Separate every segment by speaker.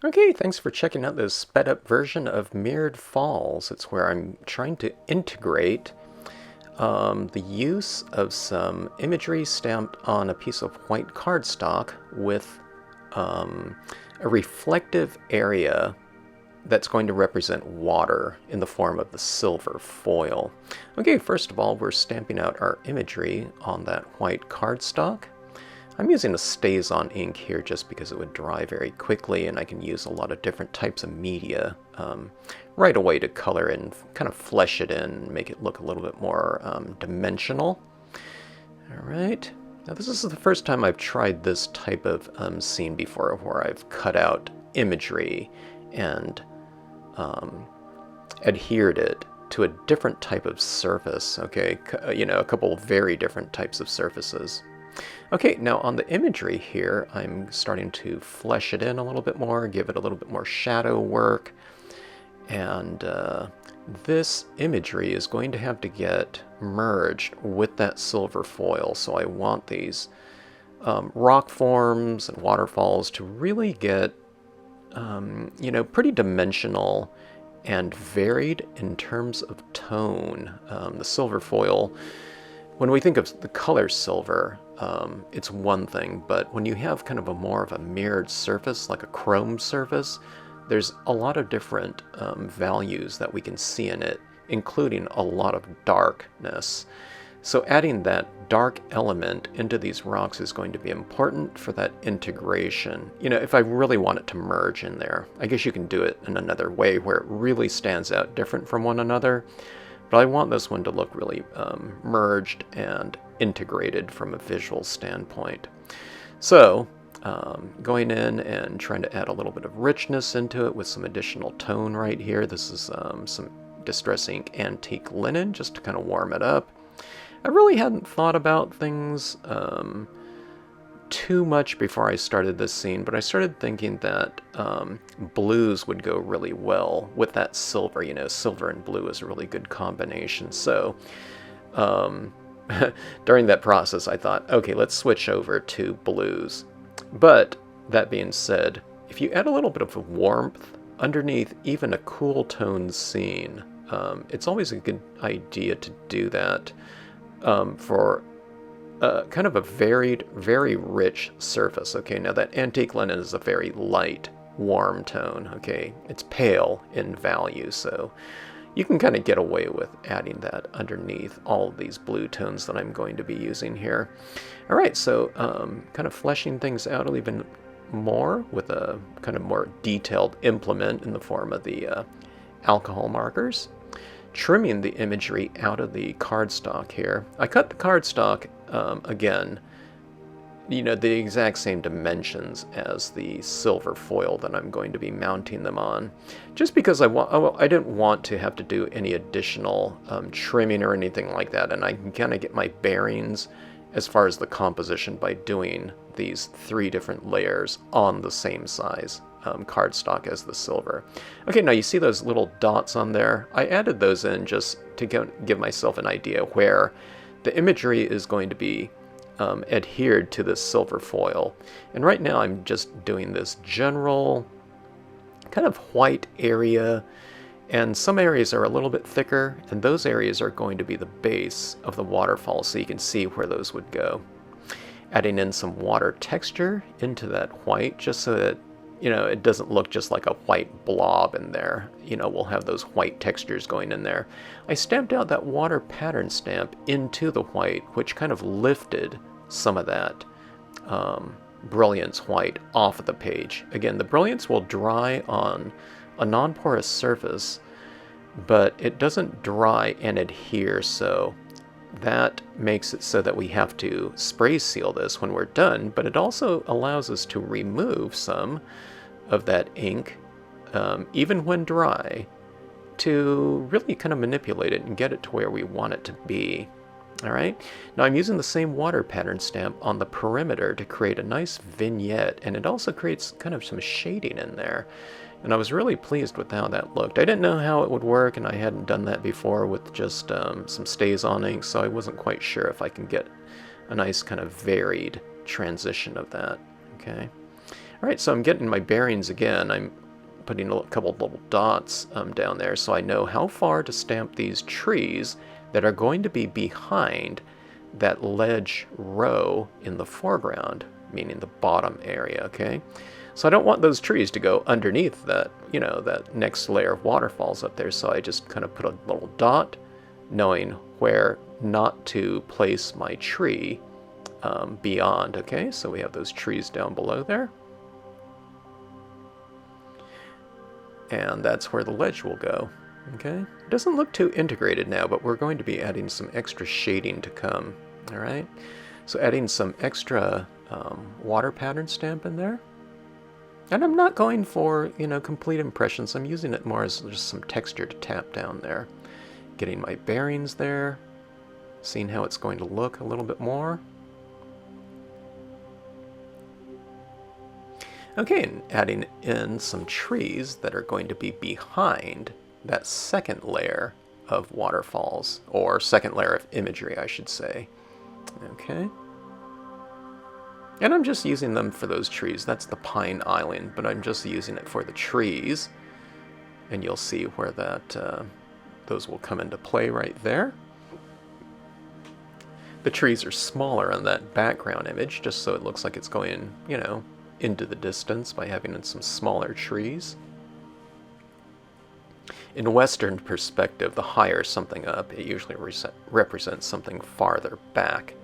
Speaker 1: Okay, thanks for checking out this sped up version of Mirrored Falls. It's where I'm trying to integrate the use of some imagery stamped on a piece of white cardstock with a reflective area that's going to represent water in the form of the silver foil. Okay, first of all, we're stamping out our imagery on that white cardstock. I'm using a StazOn ink here just because it would dry very quickly, and I can use a lot of different types of media right away to color and kind of flesh it in and make it look a little bit more dimensional. Alright, now this is the first time I've tried this type of scene before, where I've cut out imagery and adhered it to a different type of surface, okay? A couple of very different types of surfaces. Okay, now on the imagery here, I'm starting to flesh it in a little bit more, give it a little bit more shadow work, and this imagery is going to have to get merged with that silver foil, so I want these rock forms and waterfalls to really get, pretty dimensional and varied in terms of tone. The silver foil, when we think of the color silver, it's one thing, but when you have kind of more of a mirrored surface, like a chrome surface, there's a lot of different values that we can see in it, including a lot of darkness. So adding that dark element into these rocks is going to be important for that integration. If I really want it to merge in there, I guess you can do it in another way where it really stands out different from one another. But I want this one to look really merged and integrated from a visual standpoint. So going in and trying to add a little bit of richness into it with some additional tone right here. This is some Distress Ink Antique Linen just to kind of warm it up. I really hadn't thought about things too much before I started this scene, but I started thinking that blues would go really well with that silver. Silver and blue is a really good combination. So during that process, I thought, okay, let's switch over to blues. But that being said, if you add a little bit of warmth underneath even a cool tone scene, it's always a good idea to do that for kind of a varied, very rich surface. Okay, now that antique linen is a very light, warm tone. Okay, it's pale in value, so you can kind of get away with adding that underneath all of these blue tones that I'm going to be using here. All right, so kind of fleshing things out even more with a kind of more detailed implement in the form of the alcohol markers. Trimming the imagery out of the cardstock here. I cut the cardstock, again, the exact same dimensions as the silver foil that I'm going to be mounting them on, just because I didn't want to have to do any additional trimming or anything like that, and I can kind of get my bearings as far as the composition by doing these 3 different layers on the same size cardstock as the silver. Okay, now you see those little dots on there? I added those in just to give myself an idea where the imagery is going to be adhered to this silver foil. And right now I'm just doing this general kind of white area, and some areas are a little bit thicker, and those areas are going to be the base of the waterfall, so you can see where those would go. Adding in some water texture into that white just so that it doesn't look just like a white blob in there. We'll have those white textures going in there. I stamped out that water pattern stamp into the white, which kind of lifted some of that brilliance white off of the page. Again, the brilliance will dry on a non-porous surface, but it doesn't dry and adhere, so that makes it so that we have to spray seal this when we're done, but it also allows us to remove some of that ink, even when dry, to really kind of manipulate it and get it to where we want it to be. Alright, now I'm using the same water pattern stamp on the perimeter to create a nice vignette, and it also creates kind of some shading in there. And I was really pleased with how that looked. I didn't know how it would work, and I hadn't done that before with just some StazOn ink, so I wasn't quite sure if I can get a nice kind of varied transition of that. Okay. All right, so I'm getting my bearings again. I'm putting a couple of little dots down there so I know how far to stamp these trees that are going to be behind that ledge row in the foreground, meaning the bottom area, okay? So I don't want those trees to go underneath that, that next layer of waterfalls up there, so I just kind of put a little dot, knowing where not to place my tree beyond, okay? So we have those trees down below there. And that's where the ledge will go, okay? It doesn't look too integrated now, but we're going to be adding some extra shading to come, all right? So adding some extra water pattern stamp in there. And I'm not going for, complete impressions. I'm using it more as just some texture to tap down there. Getting my bearings there, seeing how it's going to look a little bit more. Okay, and adding in some trees that are going to be behind that second layer of waterfalls, or second layer of imagery, I should say. Okay. And I'm just using them for those trees. That's the Pine Island, but I'm just using it for the trees. And you'll see where that those will come into play right there. The trees are smaller on that background image, just so it looks like it's going, into the distance by having some smaller trees. In Western perspective, the higher something up, it usually represents something farther back.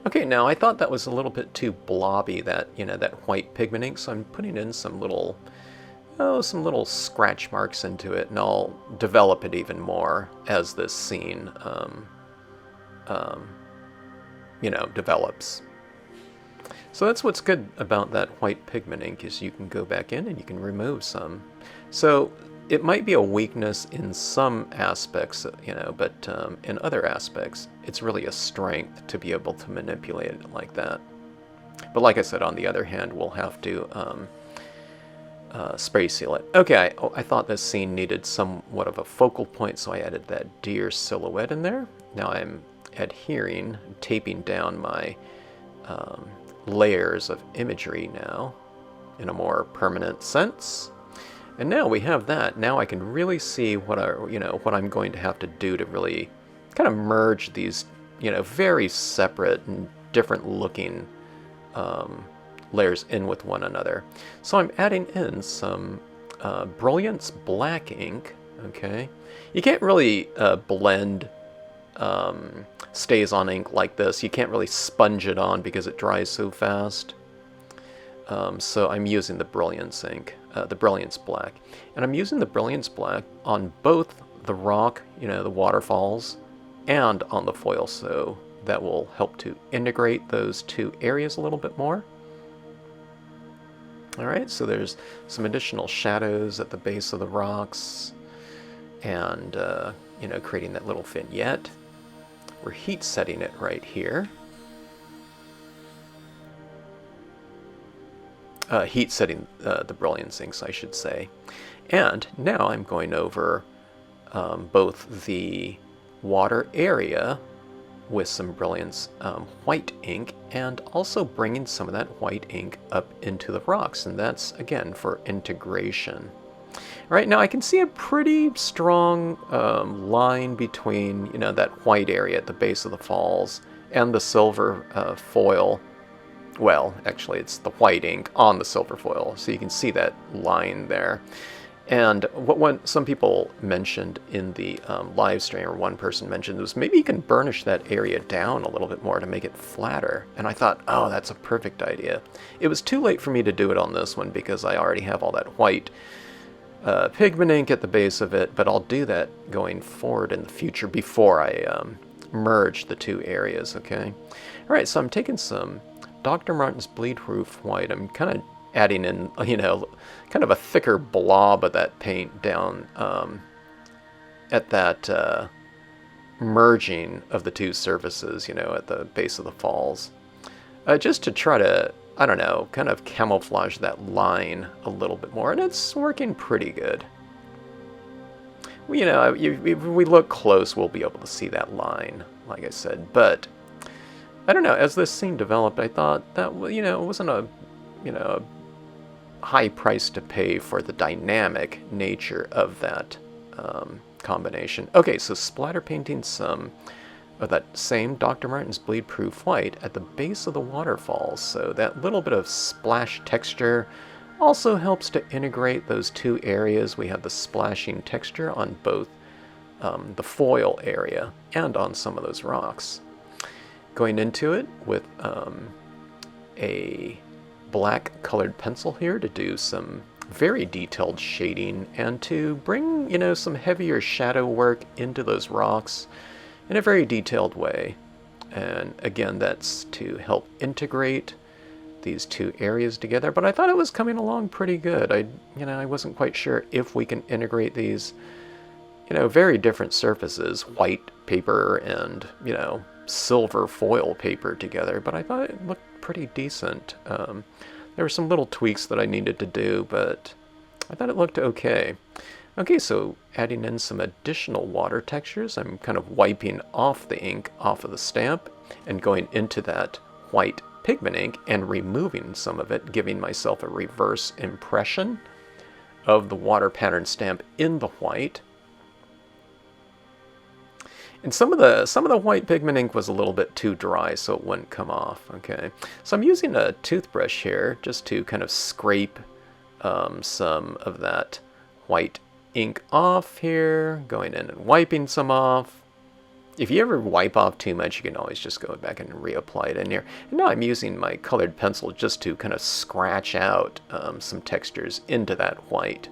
Speaker 1: Okay, now I thought that was a little bit too blobby, that that white pigment ink, so I'm putting in some little scratch marks into it, and I'll develop it even more as this scene develops. So that's what's good about that white pigment ink, is you can go back in and you can remove some. So it might be a weakness in some aspects, but in other aspects, it's really a strength to be able to manipulate it like that. But like I said, on the other hand, we'll have to spray seal it. Okay, I thought this scene needed somewhat of a focal point, so I added that deer silhouette in there. Now I'm adhering, taping down my layers of imagery now in a more permanent sense. And now we have that. Now I can really see what I'm going to have to do to really kind of merge these, very separate and different looking layers in with one another. So I'm adding in some Brilliance black ink, okay? You can't really blend stays on ink like this. You can't really sponge it on because it dries so fast. So I'm using the Brilliance ink, the Brilliance black. And I'm using the Brilliance black on both the rock, the waterfalls, and on the foil, so that will help to integrate those two areas a little bit more. Alright, so there's some additional shadows at the base of the rocks, and, creating that little vignette. We're heat setting it right here. Heat setting the Brilliance inks, I should say. And now I'm going over both the water area with some Brilliance white ink, and also bringing some of that white ink up into the rocks, and that's again for integration. Right now I can see a pretty strong line between that white area at the base of the falls and the silver foil. Well, actually it's the white ink on the silver foil, so you can see that line there. And what some people mentioned in the live stream, or one person mentioned, was maybe you can burnish that area down a little bit more to make it flatter. And I thought, oh, that's a perfect idea. It was too late for me to do it on this one because I already have all that white pigment ink at the base of it, but I'll do that going forward in the future before I merge the two areas, okay? All right, so I'm taking some Dr. Martin's Bleed Proof White. I'm kind of adding in, kind of a thicker blob of that paint down at that merging of the two surfaces, at the base of the falls. Just to try to, I don't know, kind of camouflage that line a little bit more, and it's working pretty good. If we look close, we'll be able to see that line, like I said, but I don't know, as this scene developed, I thought that, it wasn't a high price to pay for the dynamic nature of that combination. Okay, so splatter painting some of that same Dr. Martin's bleed proof white at the base of the waterfalls, so that little bit of splash texture also helps to integrate those two areas. We have the splashing texture on both the foil area and on some of those rocks. Going into it with a black colored pencil here to do some very detailed shading and to bring, you know, some heavier shadow work into those rocks in a very detailed way. And again, that's to help integrate these two areas together, but I thought it was coming along pretty good. I wasn't quite sure if we can integrate these, very different surfaces, white paper and, silver foil paper together, but I thought it looked pretty decent. There were some little tweaks that I needed to do, but I thought it looked okay. Okay, so adding in some additional water textures, I'm kind of wiping off the ink off of the stamp and going into that white pigment ink and removing some of it, giving myself a reverse impression of the water pattern stamp in the white. And some of the white pigment ink was a little bit too dry, so it wouldn't come off. Okay, so I'm using a toothbrush here just to kind of scrape some of that white ink off here, going in and wiping some off. If you ever wipe off too much, you can always just go back and reapply it in here. And now I'm using my colored pencil just to kind of scratch out some textures into that white.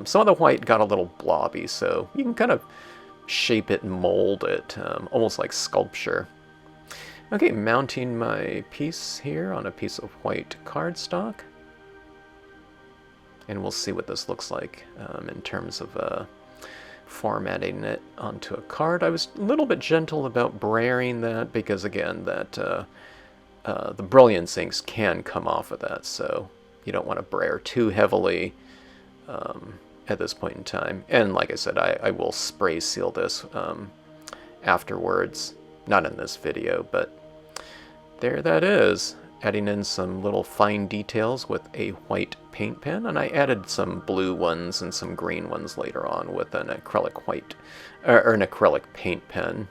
Speaker 1: Some of the white got a little blobby, so you can kind of shape it and mold it, almost like sculpture. Okay, mounting my piece here on a piece of white cardstock. And we'll see what this looks like in terms of formatting it onto a card. I was a little bit gentle about brayering that because, again, that the brilliance inks can come off of that, so you don't want to brayer too heavily at this point in time. And like I said, I will spray seal this afterwards. Not in this video, but there that is. Adding in some little fine details with a white paint pen, and I added some blue ones and some green ones later on with an acrylic white, or an acrylic paint pen,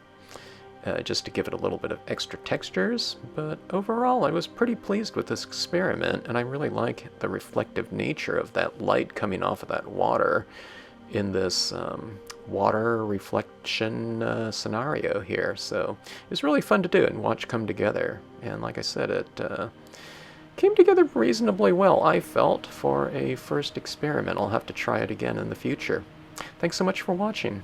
Speaker 1: just to give it a little bit of extra textures. But overall, I was pretty pleased with this experiment, and I really like the reflective nature of that light coming off of that water in this water reflection scenario here. So it was really fun to do and watch come together. And like I said, it came together reasonably well, I felt, for a first experiment. I'll have to try it again in the future. Thanks so much for watching.